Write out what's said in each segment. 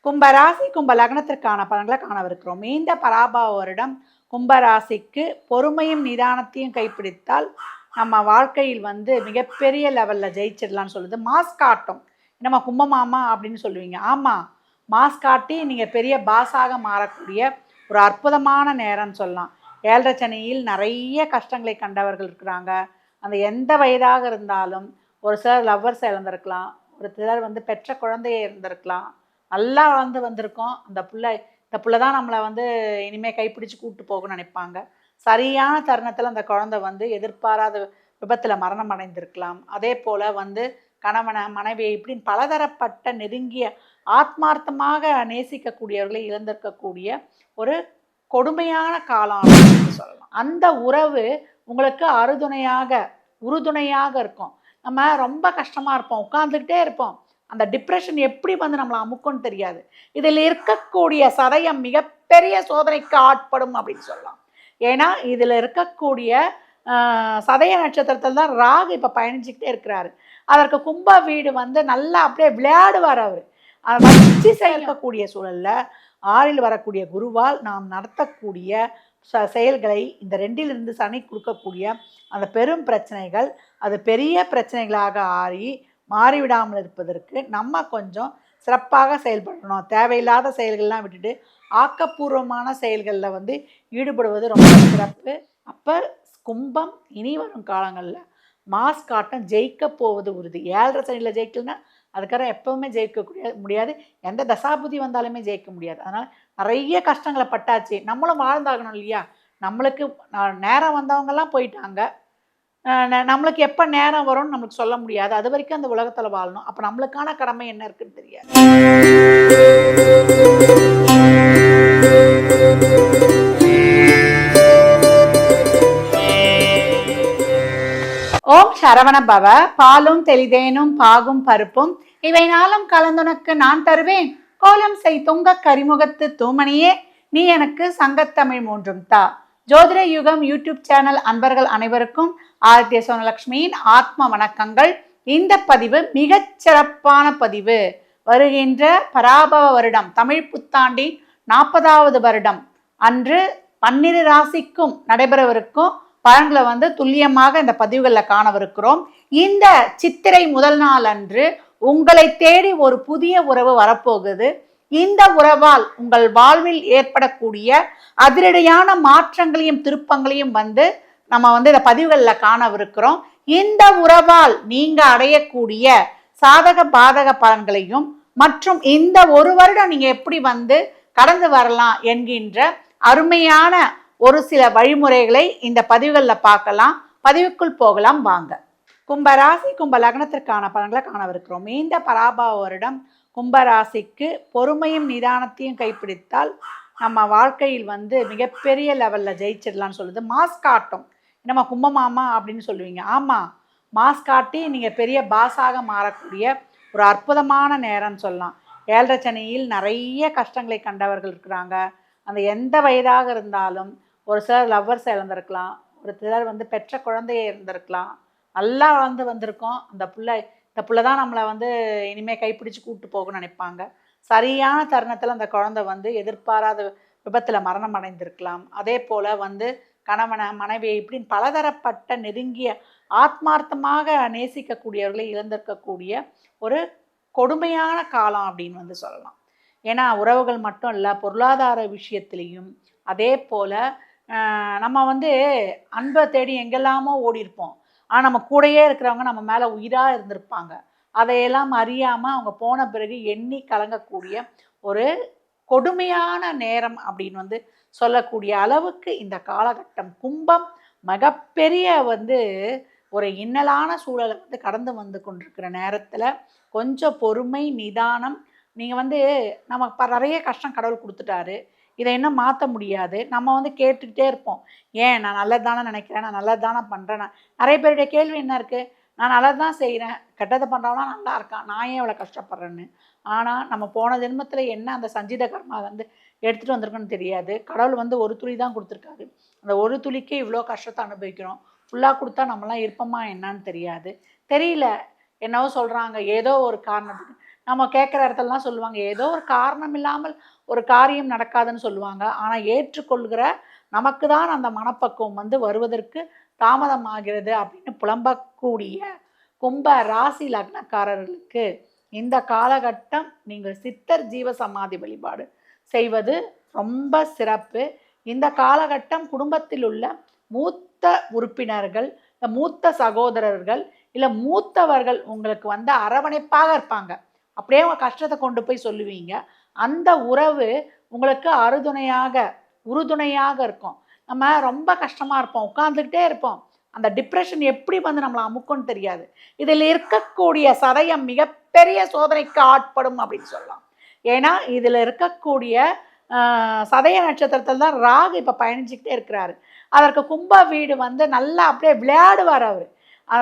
கும்பராசி கும்ப லக்னத்திற்கான பலன்களை காணவிருக்கிறோம். இந்த பராபவ வருடம் கும்பராசிக்கு பொறுமையும் நிதானத்தையும் கைப்பிடித்தால் நம்ம வாழ்க்கையில் மிகப்பெரிய லெவலில் ஜெயிச்சிடலாம்னு சொல்லுது. மாஸ் காட்டும். நம்ம கும்பமாமா அப்படின்னு சொல்லுவீங்க. ஆமாம், மாஸ் காட்டி நீங்கள் பெரிய பாஸாக மாறக்கூடிய ஒரு அற்புதமான நேரம்னு சொல்லலாம். 7.5 சனியில் நிறைய கஷ்டங்களை கண்டவர்கள் இருக்கிறாங்க. அந்த எந்த வயதாக இருந்தாலும், ஒரு சிலர் லவ்வர்ஸை இழந்திருக்கலாம், ஒரு சிலர் பெற்ற குழந்தையை இருந்திருக்கலாம், நல்லா வந்திருக்கோம். இந்த புள்ள தான் நம்மளை இனிமேல் கைப்பிடிச்சு கூப்பிட்டு போகணும்னு நினைப்பாங்க. சரியான தருணத்தில் அந்த குழந்தை எதிர்பாராத விபத்தில் மரணம் அடைந்திருக்கலாம். அதே போல் கணவனை மனைவியை இப்படின்னு பலதரப்பட்ட நெருங்கிய ஆத்மார்த்தமாக நேசிக்கக்கூடியவர்களை இழந்திருக்கக்கூடிய ஒரு கொடுமையான காலம் அப்படின்னு சொல்லலாம். அந்த உறவு உங்களுக்கு உறுதுணையாக இருக்கும். நம்ம ரொம்ப கஷ்டமாக இருப்போம், உட்கார்ந்துக்கிட்டே இருப்போம். அந்த டிப்ரெஷன் எப்படி நம்மளை அமுக்கும்னு தெரியாது. இதில் இருக்கக்கூடிய சதயம் மிகப்பெரிய சோதனைக்கு ஆட்படும் அப்படின்னு சொல்லலாம். ஏன்னா இதில் இருக்கக்கூடிய சதய நட்சத்திரத்தில் தான் ராகு இப்போ பயணிச்சுக்கிட்டே இருக்கிறாரு. அதற்கு கும்ப வீடு நல்லா அப்படியே விளையாடுவார். அவர் அதை வச்சு செயல்படக்கூடிய சூழலில் 6ல் வரக்கூடிய குருவால் நாம் நடத்தக்கூடிய செயல்களை இந்த 2லிருந்து சனி கொடுக்கக்கூடிய அந்த பெரும் பிரச்சனைகள் அது பெரிய பிரச்சனைகளாக மாறிவிடாமல் இருப்பதற்கு நம்ம கொஞ்சம் சிறப்பாக செயல்படணும். தேவையில்லாத செயல்கள்லாம் விட்டுட்டு ஆக்கப்பூர்வமான செயல்களில் ஈடுபடுவது ரொம்ப சிறப்பு. அப்போ கும்பம் இனி வரும் காலங்களில் மாஸ் காட்டம் ஜெயிக்க போவது உறுதி. 7.5 சனியில் ஜெயிக்கலன்னா அதுக்கப்புறம் எப்பவுமே ஜெயிக்க முடியாது. எந்த தசாபுதி வந்தாலுமே ஜெயிக்க முடியாது. அதனால் நிறைய கஷ்டங்களை பட்டாச்சு, நம்மளும் வாழ்ந்தாகணும் இல்லையா? நம்மளுக்கு நேரம் வந்தவங்கெல்லாம் போயிட்டாங்க. நம்மளுக்கு எப்போ நேரம் வரும்னு நம்மளுக்கு சொல்ல முடியாது. அது வரைக்கும் அந்த உலகத்தில் வாழணும். அப்போ நம்மளுக்கான கடமை என்ன இருக்குன்னு தெரியாது. ஓம் சரவண பவ. பாலும் தெளிதேனும் பாகும் பருப்பும் இவை நாளும் கலந்துனக்கு நான் தருவேன். கோலம் செய் தொங்க கரிமுகத்து தூமணியே நீ எனக்கு சங்கத்தமிழ் 3 தா. ஜோதிட யுகம் யூடியூப் சேனல் அன்பர்கள் அனைவருக்கும் ஆதித்ய சோனலட்சுமியின் ஆத்ம வணக்கங்கள். இந்த பதிவு மிகச் சிறப்பான பதிவு. வருகின்ற பராபவ வருடம் தமிழ் புத்தாண்டின் 40வது வருடம் அன்று 12 ராசிக்கும் நடைபெறவிருக்கும் பலன்களை துல்லியமாக இந்த பதிவுகளில் காணவிருக்கிறோம். இந்த சித்திரை முதல் நாள் அன்று உங்களை தேடி ஒரு புதிய உறவு வரப்போகுது. இந்த உறவால் உங்கள் வாழ்வில் ஏற்படக்கூடிய அதிரடியான மாற்றங்களையும் திருப்பங்களையும் நம்ம இந்த பதிவுகளில் காணவிருக்கிறோம். இந்த உறவால் நீங்க அடையக்கூடிய சாதக பாதக பலன்களையும் மற்றும் இந்த ஒரு வருடம் நீங்க எப்படி கடந்து வரலாம் என்கின்ற அருமையான ஒரு சில வழிமுறைகளை இந்த பதிவுகளில் பார்க்கலாம். பதிவுக்குள் போகலாம் வாங்க. கும்பராசி கும்ப லக்னத்திற்கான பலன்களை காணவிருக்கிறோம். இந்த பராபவ வருடம் கும்பராசிக்கு பொறுமையும் நிதானத்தையும் கைப்பிடித்தால் நம்ம வாழ்க்கையில் மிகப்பெரிய லெவலில் ஜெயிச்சிடலாம்னு சொல்லுது. மாஸ் காட்டும். நம்ம கும்பமாமா அப்படின்னு சொல்லுவீங்க. ஆமாம், மாஸ் காட்டி நீங்கள் பெரிய பாஸாக மாறக்கூடிய ஒரு அற்புதமான நேரம்னு சொல்லலாம். 7.5 சனியில் நிறைய கஷ்டங்களை கண்டவர்கள் இருக்கிறாங்க. அந்த எந்த வயதாக இருந்தாலும், ஒரு சிலர் லவ்வர்ஸை இழந்திருக்கலாம், ஒரு சிலர் பெற்ற குழந்தையை இருந்திருக்கலாம், நல்லா வந்திருக்கோம். இந்த புள்ள தான் நம்மளை இனிமேல் கைப்பிடிச்சு கூப்பிட்டு போகணும்னு நினைப்பாங்க. சரியான தருணத்தில் அந்த குழந்தை எதிர்பாராத விபத்தில் மரணம் அடைந்திருக்கலாம். அதே போல் கணவனை மனைவியை இப்படின்னு பலதரப்பட்ட நெருங்கிய ஆத்மார்த்தமாக நேசிக்கக்கூடியவர்களை இழந்திருக்கக்கூடிய ஒரு கொடுமையான காலம் அப்படின்னு சொல்லலாம். ஏன்னா உறவுகள் மட்டும் இல்லை, பொருளாதார விஷயத்துலேயும் அதே போல் நம்ம அன்பை தேடி எங்கெல்லாமோ ஓடிருப்போம். ஆனால் நம்ம கூடையே இருக்கிறவங்க நம்ம மேலே உயிராக இருந்திருப்பாங்க. அதையெல்லாம் அறியாமல் அவங்க போன பிறகு எண்ணி கலங்கக்கூடிய ஒரு கொடுமையான நேரம் அப்படின்னு சொல்லக்கூடிய அளவுக்கு இந்த காலகட்டம். கும்பம் மிகப்பெரிய ஒரு இன்னலான சூழலை கடந்து கொண்டிருக்கிற நேரத்தில் கொஞ்சம் பொறுமை நிதானம். நீங்கள் நமக்கு நிறைய கஷ்டம் கடவுள் கொடுத்துட்டாரு, இதை இன்னும் மாற்ற முடியாது. நம்ம கேட்டுக்கிட்டே இருப்போம், ஏன் நான் நல்லது தானே நினைக்கிறேன், நான் நல்லது தானே பண்ணுறேன். நிறைய பேருடைய கேள்வி என்ன இருக்குது, நான் நல்லது தான் செய்கிறேன், கெட்டதை பண்ணுறவனா நல்லா இருக்கான், நான் ஏன் இவ்வளோ கஷ்டப்படுறேன்னு. ஆனால் நம்ம போன ஜென்மத்தில் என்ன அந்த சஞ்சித கர்மா எடுத்துகிட்டு வந்திருக்குன்னு தெரியாது. கடவுள் ஒரு துளி தான் கொடுத்துருக்காரு. அந்த ஒரு துளிக்கே இவ்வளோ கஷ்டத்தை அனுபவிக்கிறோம். ஃபுல்லாக கொடுத்தா நம்மளாம் இருப்போமா என்னன்னு தெரியல. என்னவோ சொல்கிறாங்க, ஏதோ ஒரு காரணத்துக்கு நம்ம கேட்குற இடத்துலலாம் சொல்லுவாங்க, ஏதோ ஒரு காரணம் இல்லாமல் ஒரு காரியம் நடக்காதுன்னு சொல்லுவாங்க. ஆனால் ஏற்றுக்கொள்கிற நமக்கு தான் அந்த மனப்பக்குவம் வந்து வருவதற்கு தாமதமாகிறது அப்படின்னு புலம்பக்கூடிய கும்ப ராசி லக்னக்காரர்களுக்கு இந்த காலகட்டம் நீங்கள் சித்தர் ஜீவ சமாதி வழிபாடு செய்வது ரொம்ப சிறப்பு. இந்த காலகட்டம் குடும்பத்தில் உள்ள மூத்த உறுப்பினர்கள், மூத்த சகோதரர்கள், இல்லை மூத்தவர்கள் உங்களுக்கு வந்து அரவணைப்பாக இருப்பாங்க. அப்படியே உங்கள் கஷ்டத்தை கொண்டு போய் சொல்லுவீங்க. அந்த உறவு உங்களுக்கு உறுதுணையாக இருக்கும். நம்ம ரொம்ப கஷ்டமாக இருப்போம், உட்காந்துக்கிட்டே இருப்போம். அந்த டிப்ரெஷன் எப்படி வந்து நம்மளை அமுக்கும்னு தெரியாது. இதில் இருக்கக்கூடிய சதயம் மிகப்பெரிய சோதனைக்கு ஆட்படும் அப்படின்னு சொல்லலாம். ஏன்னா இதில் இருக்கக்கூடிய சதய நட்சத்திரத்தில் தான் ராகு இப்போ பயணிச்சுக்கிட்டே இருக்கிறாரு. அதற்கு கும்ப வீடு வந்து நல்லா அப்படியே விளையாடுவார். அவர்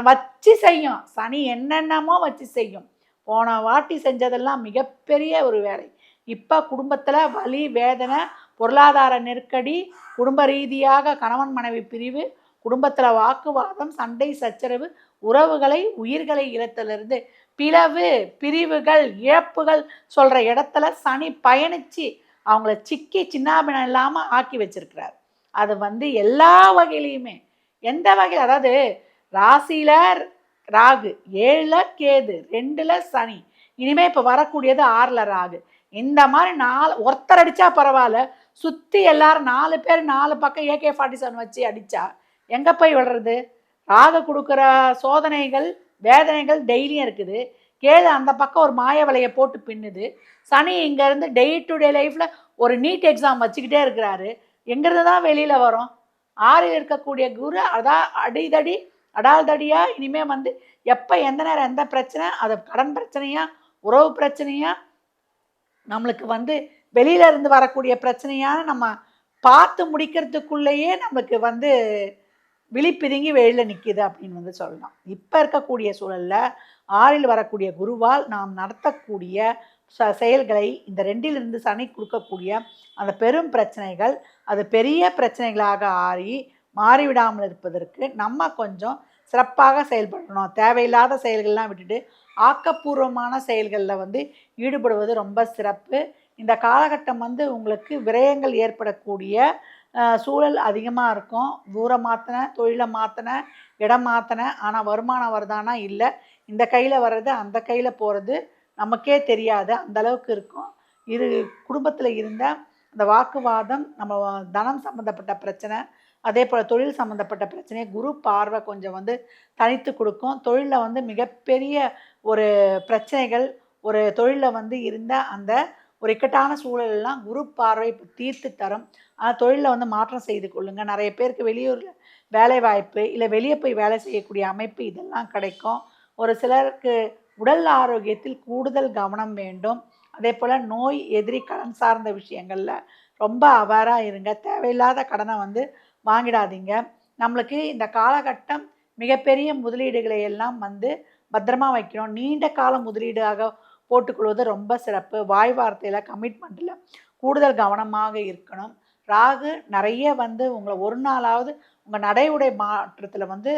வச்சு செய்யும். சனி என்னென்னமோ வச்சு செய்யும். போன வாட்டி செஞ்சதெல்லாம் மிகப்பெரிய ஒரு வேலை. இப்போ குடும்பத்தில் வலி, வேதனை, பொருளாதார நெருக்கடி, குடும்ப ரீதியாக கணவன் மனைவி பிரிவு, குடும்பத்தில் வாக்குவாதம், சண்டை சச்சரவு, உறவுகளை உயிர்களை இழத்திலிருந்து பிளவு, பிரிவுகள், இழப்புகள் சொல்கிற இடத்துல சனி பயணித்து அவங்கள சிக்கி சின்னாபினம் இல்லாமல் ஆக்கி வச்சிருக்கிறார். அது வந்து எல்லா வகையிலையுமே, எந்த வகையில், அதாவது ராசியில் ராகு, 7ல் கேது, 2ல் சனி, இனிமேல் இப்போ வரக்கூடியது 6ல் ராகு. இந்த மாதிரி ஒருத்தர் அடித்தா பரவாயில்ல, சுற்றி எல்லாரும் 4 பேர் 4 பக்கம் AK-47 வச்சு அடித்தா எங்கே போய் விடுறது? ராகு கொடுக்குற சோதனைகள், வேதனைகள் டெய்லியும் இருக்குது. கேது அந்த பக்கம் ஒரு மாய வலையை போட்டு பின்னுது. சனி இங்கேருந்து டே டு டே லைஃப்பில் ஒரு நீட் எக்ஸாம் வச்சுக்கிட்டே இருக்கிறாரு. எங்கேருந்து தான் வெளியில் வரும்? 6ல் இருக்கக்கூடிய குரு அதான் அடிதடி அடால்தடியாக இனிமேல் வந்து எப்போ எந்த நேரம் எந்த பிரச்சனை, அது கடன் பிரச்சனையா, உறவு பிரச்சனையா, நம்மளுக்கு வந்து வெளியில இருந்து வரக்கூடிய பிரச்சனையான நம்ம பார்த்து முடிக்கிறதுக்குள்ளேயே நமக்கு வந்து விழிப்பிதுங்கி வெளியில் நிற்கிது அப்படின்னு வந்து சொல்லலாம். இப்போ இருக்கக்கூடிய சூழலில் 6ல் வரக்கூடிய குருவால் நாம் நடத்தக்கூடிய செயல்களை இந்த 2லிருந்து சனி கொடுக்கக்கூடிய அந்த பெரும் பிரச்சனைகள் அது பெரிய பிரச்சனைகளாக மாறிவிடாமல் இருப்பதற்கு நம்ம கொஞ்சம் சிறப்பாக செயல்படணும். தேவையில்லாத செயல்கள்லாம் விட்டுட்டு ஆக்கப்பூர்வமான செயல்களில் வந்து ஈடுபடுவது ரொம்ப சிறப்பு. இந்த காலகட்டம் வந்து உங்களுக்கு விரயங்கள் ஏற்படக்கூடிய சூழல் அதிகமாக இருக்கும். ஊரை மாற்றின, தொழிலை மாற்றின, இடம் மாற்றின, ஆனால் வருமானம் வருதானா இல்லை. இந்த கையில் வர்றது அந்த கையில் போகிறது நமக்கே தெரியாது, அந்தளவுக்கு இருக்கும். குடும்பத்தில் இருந்த அந்த வாக்குவாதம், நம்ம தனம் சம்மந்தப்பட்ட பிரச்சனை, அதே போல் தொழில் சம்மந்தப்பட்ட பிரச்சனையை குரு பார்வை கொஞ்சம் வந்து தனித்து கொடுக்கும். தொழிலில் வந்து மிகப்பெரிய ஒரு பிரச்சனைகள், ஒரு தொழிலில் வந்து இருந்த அந்த ஒரு இக்கட்டான சூழலெல்லாம் குரு பார்வை இப்போ தீர்த்து தரும். ஆனால் தொழிலில் வந்து மாற்றம் செய்து கொள்ளுங்கள். நிறைய பேருக்கு வெளியூரில் வேலை வாய்ப்பு, இல்லை வெளியே போய் வேலை செய்யக்கூடிய அமைப்பு இதெல்லாம் கிடைக்கும். ஒரு சிலருக்கு உடல் ஆரோக்கியத்தில் கூடுதல் கவனம் வேண்டும். அதே போல் நோய், எதிரி, கடன் சார்ந்த விஷயங்களில் ரொம்ப அவேராக இருங்க. தேவையில்லாத கடனை வந்து வாங்கிடாதீங்க. நம்மளுக்கு இந்த காலகட்டம் மிகப்பெரிய முதலீடுகளை எல்லாம் வந்து பத்திரமா வைக்கணும். நீண்ட கால முதலீடாக போட்டுக்கொள்வது ரொம்ப சிறப்பு. வாய் வார்த்தையில், கமிட்மெண்ட்டில் கூடுதல் கவனமாக இருக்கணும். ராகு நிறைய வந்து உங்களை ஒரு நாளாவது உங்கள் நடை உடை மாற்றத்தில் வந்து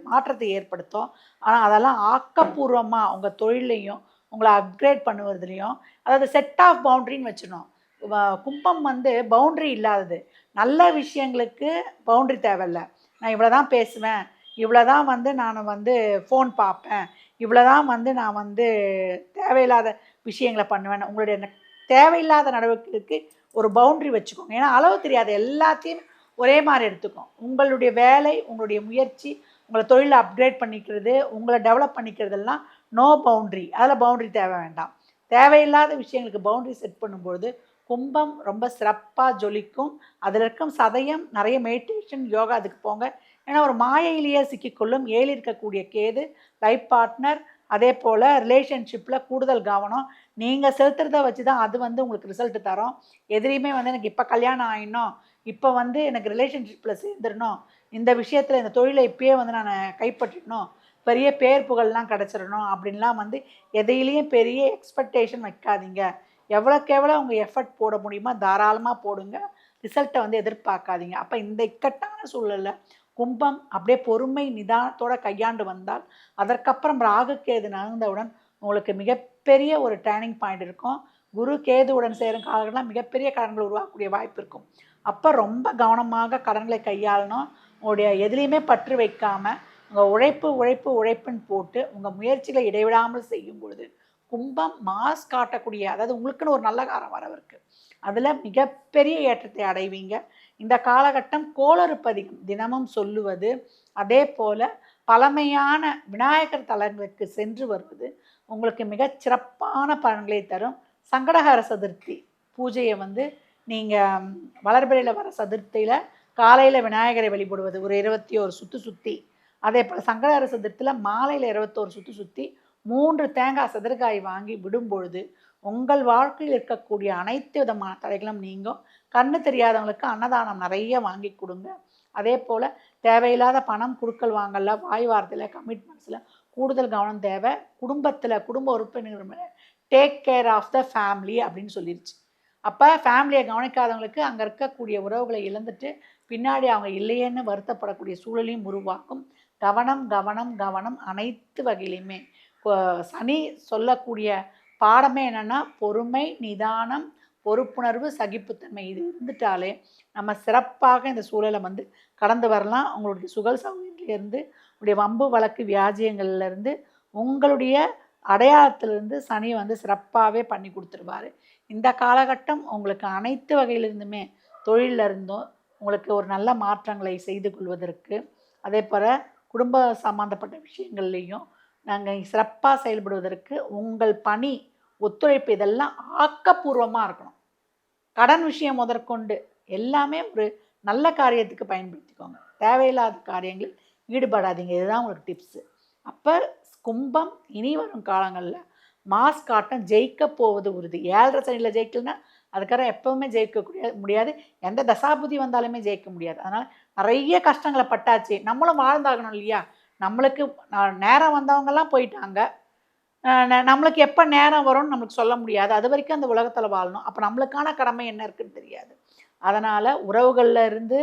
மாற்றத்தை ஏற்படுத்தும். ஆனால் அதெல்லாம் ஆக்கப்பூர்வமாக உங்கள் தொழிலையும் உங்களை அப்கிரேட் பண்ணுவதுலேயும், அதாவது செட் ஆஃப் பவுண்ட்ரின்னு வச்சிடணும். கும்பம் வந்து பவுண்ட்ரி இல்லாதது. நல்ல விஷயங்களுக்கு பவுண்ட்ரி தேவையில்லை. நான் இவ்வளோ தான் பேசுவேன், இவ்வளோ தான் வந்து நான் வந்து ஃபோன் பார்ப்பேன், இவ்வளோ தான் வந்து நான் வந்து தேவையில்லாத விஷயங்களை பண்ணுவேன். உங்களுடைய தேவையில்லாத நடவடிக்கைக்கு ஒரு பவுண்ட்ரி வச்சுக்கோங்க. ஏன்னா அளவு தெரியாது, எல்லாத்தையும் ஒரே மாதிரி எடுத்துக்கும். உங்களுடைய வேலை, உங்களுடைய முயற்சி, உங்களை தொழிலை அப்கிரேட் பண்ணிக்கிறது, உங்களை டெவலப் பண்ணிக்கிறதெல்லாம் நோ பவுண்ட்ரி. அதில் பவுண்ட்ரி தேவை வேண்டாம். தேவையில்லாத விஷயங்களுக்கு பவுண்ட்ரி செட் பண்ணும்பொழுது கும்பம் ரொம்ப சிறப்பாக ஜொலிக்கும். அதில் இருக்கும் சதயம் நிறைய மெடிடேஷன், யோகா அதுக்கு போங்க. ஏன்னா ஒரு மாயையிலேயே சிக்கிக்கொள்ளும். 7 இருக்கக்கூடிய கேது, லைஃப் பார்ட்னர், அதே போல் ரிலேஷன்ஷிப்பில் கூடுதல் கவனம். நீங்கள் செலுத்துறத வச்சு தான் அது வந்து உங்களுக்கு ரிசல்ட் தரும். எதிரியுமே வந்து எனக்கு இப்போ கல்யாணம் ஆகிடணும், இப்போ வந்து எனக்கு ரிலேஷன்ஷிப்பில் சேர்ந்துடணும், இந்த விஷயத்தில் இந்த தொழிலை இப்பயே வந்து நான் கைப்பற்றிடணும், பெரிய பேர் புகழ்லாம் கிடச்சிடணும் அப்படின்லாம் வந்து எதையிலையும் பெரிய எக்ஸ்பெக்டேஷன் வைக்காதீங்க. எவ்வளோக்கு எவ்வளோ உங்கள் எஃபர்ட் போட முடியுமோ தாராளமாக போடுங்க. ரிசல்ட்டை வந்து எதிர்பார்க்காதீங்க. அப்போ இந்த இக்கட்டான சூழலில் கும்பம் அப்படியே பொறுமை நிதானத்தோடு கையாண்டு வந்தால், அதற்கப்புறம் ராகு கேது நகர்ந்தவுடன் உங்களுக்கு மிக மிகப்பெரிய ஒரு டேர்னிங் பாயிண்ட் இருக்கும். குரு கேதுவுடன் சேரும் காலகட்டத்தில் மிகப்பெரிய கடன்கள் உருவாக்கக்கூடிய வாய்ப்பு இருக்கும். அப்போ ரொம்ப கவனமாக கடன்களை கையாளணும். உங்களுடைய எதுலேயுமே பற்று வைக்காமல் உங்கள் உழைப்புன்னு போட்டு உங்கள் முயற்சிகளை இடைவிடாமல் செய்யும் பொழுது கும்பம் மாஸ் காட்டக்கூடிய, அதாவது உங்களுக்குன்னு ஒரு நல்ல காலம் வரவிருக்கு, அதில் மிகப்பெரிய ஏற்றத்தை அடைவீங்க. இந்த காலகட்டம் கோளறுப்பதிகம் தினமும் சொல்லுவது, அதே போல் பழமையான விநாயகர் தலங்களுக்கு சென்று வருவது உங்களுக்கு மிகச்சிறப்பான பலன்களை தரும். சங்கடஹர சதுர்த்தி பூஜையை நீங்கள் வளர்பிறையில் வர சதுர்த்தியில் காலையில் விநாயகரை வழிபடுவது, ஒரு 21 சுற்று சுற்றி, அதே போல் சங்கடஹர சதுர்த்தியில் மாலையில் 21 சுற்று சுற்றி 3 தேங்காய் சதுரக்காய் வாங்கி விடும்பொழுது உங்கள் வாழ்க்கையில் இருக்கக்கூடிய அனைத்து விதமான தடைகளும் நீங்கும். கண்ணு தெரியாதவங்களுக்கு அன்னதானம் நிறைய வாங்கி கொடுங்க. அதே போல் தேவையில்லாத பணம் கொடுக்கல் வாங்கல, வாய் வார்த்தையில், கமிட்மெண்ட்ஸில் கூடுதல் கவனம் தேவை. குடும்ப உறுப்பினர்கள் மேலே take care of the family அப்படின்னு சொல்லிடுச்சு. அப்போ ஃபேமிலியை கவனிக்காதவங்களுக்கு அங்கே இருக்கக்கூடிய உறவுகளை இழந்துட்டு பின்னாடி அவங்க இல்லையேன்னு வருத்தப்படக்கூடிய சூழலையும் உருவாக்கும். கவனம் கவனம் கவனம் அனைத்து வகையிலையுமே. சனி சொல்லக்கூடிய பாடமே என்னென்னா பொறுமை, நிதானம், பொறுப்புணர்வு, சகிப்புத்தன்மை. இது இருந்துட்டாலே நம்ம சிறப்பாக இந்த சூழலை கடந்து வரலாம். உங்களுடைய சுகல் சௌகரியத்திலேருந்து, உங்களுடைய வம்பு வழக்கு வியாஜியங்கள்லேருந்து, உங்களுடைய அடையாளத்திலிருந்து சனி சிறப்பாகவே பண்ணி கொடுத்துருவார். இந்த காலகட்டம் உங்களுக்கு அனைத்து வகையிலிருந்துமே, தொழிலில் இருந்தும் உங்களுக்கு ஒரு நல்ல மாற்றங்களை செய்து கொள்வதற்கு, அதே போல் குடும்ப சம்பந்தப்பட்ட விஷயங்கள்லேயும் நாங்கள் சிறப்பாக செயல்படுவதற்கு உங்கள் பணி, ஒத்துழைப்பு இதெல்லாம் ஆக்கப்பூர்வமாக இருக்கணும். கடன் விஷயம் முதற்கொண்டு எல்லாமே ஒரு நல்ல காரியத்துக்கு பயன்படுத்திக்கோங்க. தேவையில்லாத காரியங்களில் ஈடுபடாதீங்க. இதுதான் உங்களுக்கு டிப்ஸு. அப்போ கும்பம் இனி வரும் காலங்களில் மாஸ் காட்டம் ஜெயிக்க போவது உறுதி. 7.5 சனியில் ஜெயிக்கலன்னா அதுக்காக எப்போவுமே ஜெயிக்க முடியாது. எந்த தசாபுதி வந்தாலுமே ஜெயிக்க முடியாது. அதனால் நிறைய கஷ்டங்களை பட்டாச்சு, நம்மளும் வாழ்ந்தாகணும் இல்லையா? நம்மளுக்கு நேரம் வந்தவங்கெல்லாம் போயிட்டாங்க. நம்மளுக்கு எப்போ நேரம் வரும்னு நம்மளுக்கு சொல்ல முடியாது. அது வரைக்கும் அந்த உலகத்தில் வாழணும். அப்போ நம்மளுக்கான கடமை என்ன இருக்குதுன்னு தெரியாது. அதனால் உறவுகளில் இருந்து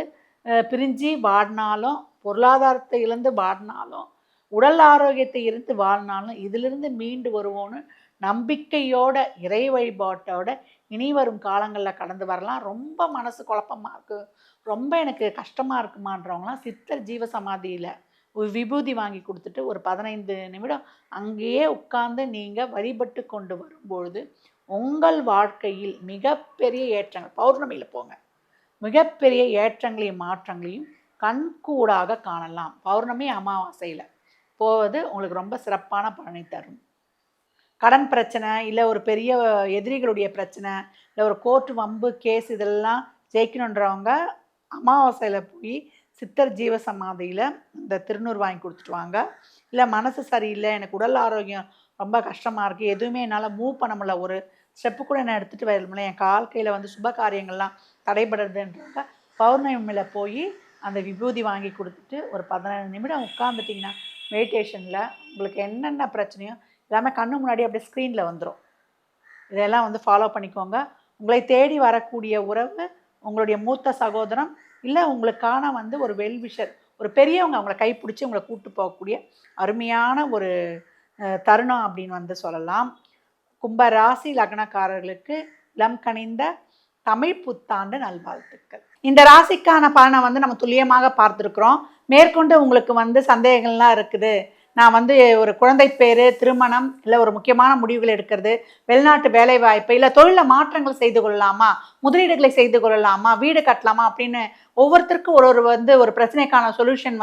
பிரிஞ்சு வாடினாலும், பொருளாதாரத்தை இழந்து வாடினாலும், உடல் ஆரோக்கியத்தை இருந்து வாழ்னாலும் இதிலிருந்து மீண்டு வருவோன்னு நம்பிக்கையோட, இறை வழிபாட்டோட இனி வரும் காலங்களில் கடந்து வரலாம். ரொம்ப மனசு குழப்பமாக இருக்குது, ரொம்ப எனக்கு கஷ்டமாக இருக்குமான்றவங்களாம் சித்தர் ஜீவசமாதியில் விபூதி வாங்கி கொடுத்துட்டு ஒரு 15 நிமிடம் அங்கேயே உட்கார்ந்து நீங்கள் வழிபட்டு கொண்டு வரும்பொழுது உங்கள் வாழ்க்கையில் மிகப்பெரிய ஏற்றங்கள், பௌர்ணமியில் போங்க, மிகப்பெரிய ஏற்றங்களையும் மாற்றங்களையும் கண்கூடாக காணலாம். பௌர்ணமி அமாவாசையில் போவது உங்களுக்கு ரொம்ப சிறப்பான பலனை தரும். கடன் பிரச்சனை, இல்லை ஒரு பெரிய எதிரிகளுடைய பிரச்சனை, இல்லை ஒரு கோர்ட்டு வம்பு கேஸ் இதெல்லாம் ஜெயிக்கணுன்றவங்க அமாவாசையில் போய் சித்தர் ஜீவசமாதியில் இந்த திருநூறு வாங்கி கொடுத்துட்டு வாங்க. இல்லை மனசு சரியில்லை, எனக்கு உடல் ஆரோக்கியம் ரொம்ப கஷ்டமாக இருக்குது, எதுவுமே என்னால் மூவ் பண்ண முடியல, ஒரு ஸ்டெப்பு கூட நான் எடுத்துகிட்டு வரல, என் வாழ்க்கையில் சுப காரியங்கள்லாம் தடைபடுறதுன்றவங்க பௌர்ணமியில் போய் அந்த விபூதி வாங்கி கொடுத்துட்டு ஒரு 15 நிமிடம் உட்காந்துட்டிங்கன்னா மெடிடேஷனில் உங்களுக்கு என்னென்ன பிரச்சனையோ எல்லாமே கண்ணு முன்னாடி அப்படியே ஸ்க்ரீனில் வந்துடும். இதெல்லாம் ஃபாலோ பண்ணிக்கோங்க. உங்களை தேடி வரக்கூடிய உறவு உங்களுடைய மூத்த சகோதரம், இல்லை உங்களுக்கான ஒரு வெல்விஷர், ஒரு பெரியவங்க அவங்கள கைப்பிடிச்சி உங்களை கூப்பிட்டு போகக்கூடிய அருமையான ஒரு தருணம் அப்படின்னு சொல்லலாம். கும்ப ராசி லக்னக்காரர்களுக்கு இளம் கனிந்த தமிழ் புத்தாண்டு நல்வாழ்த்துக்கள். இந்த ராசிக்கான பலனை நம்ம துல்லியமாக பார்த்துருக்குறோம். மேற்கொண்டு உங்களுக்கு சந்தேகங்கள்லாம் இருக்குது, நான் ஒரு குழந்தை பேர், திருமணம், இல்லை ஒரு முக்கியமான முடிவுகள் எடுக்கிறது, வெளிநாட்டு வேலை வாய்ப்பு, இல்லை தொழிலில் மாற்றங்கள் செய்து கொள்ளலாமா, முதலீடுகளை செய்து கொள்ளலாமா, வீடு கட்டலாமா அப்படின்னு ஒவ்வொருத்தருக்கும் ஒரு பிரச்சனைக்கான சொல்யூஷன்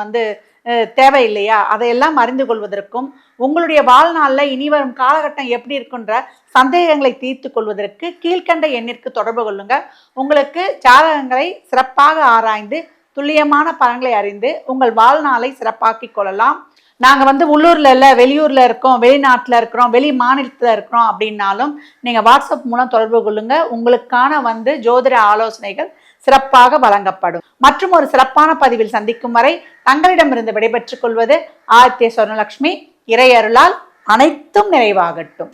தேவை இல்லையா? அதையெல்லாம் அறிந்து கொள்வதற்கும் உங்களுடைய வாழ்நாளில் இனி வரும் காலகட்டம் எப்படி இருக்குன்ற சந்தேகங்களை தீர்த்து கொள்வதற்கு கீழ்கண்ட எண்ணிற்கு தொடர்பு கொள்ளுங்க. உங்களுக்கு ஜாதகங்களை சிறப்பாக ஆராய்ந்து துல்லியமான பலன்களை அறிந்து உங்கள் வாழ்நாளை சிறப்பாக்கி கொள்ளலாம். நாங்கள் உள்ளூரில் இல்லை, வெளியூரில் இருக்கோம், வெளிநாட்டில் இருக்கிறோம், வெளி மாநிலத்தில் இருக்கிறோம் அப்படின்னாலும் நீங்கள் வாட்ஸ்அப் மூலம் தொடர்பு கொள்ளுங்க. உங்களுக்கான ஜோதிட ஆலோசனைகள் சிறப்பாக வழங்கப்படும். மற்றும் ஒரு சிறப்பான பதிவில் சந்திக்கும் வரை தங்களிடமிருந்து விடைபெற்றுக் கொள்வது ஆதித்ய சொர்ணலக்ஷ்மி. இறை அருளால் அனைத்தும் நிறைவாகட்டும்.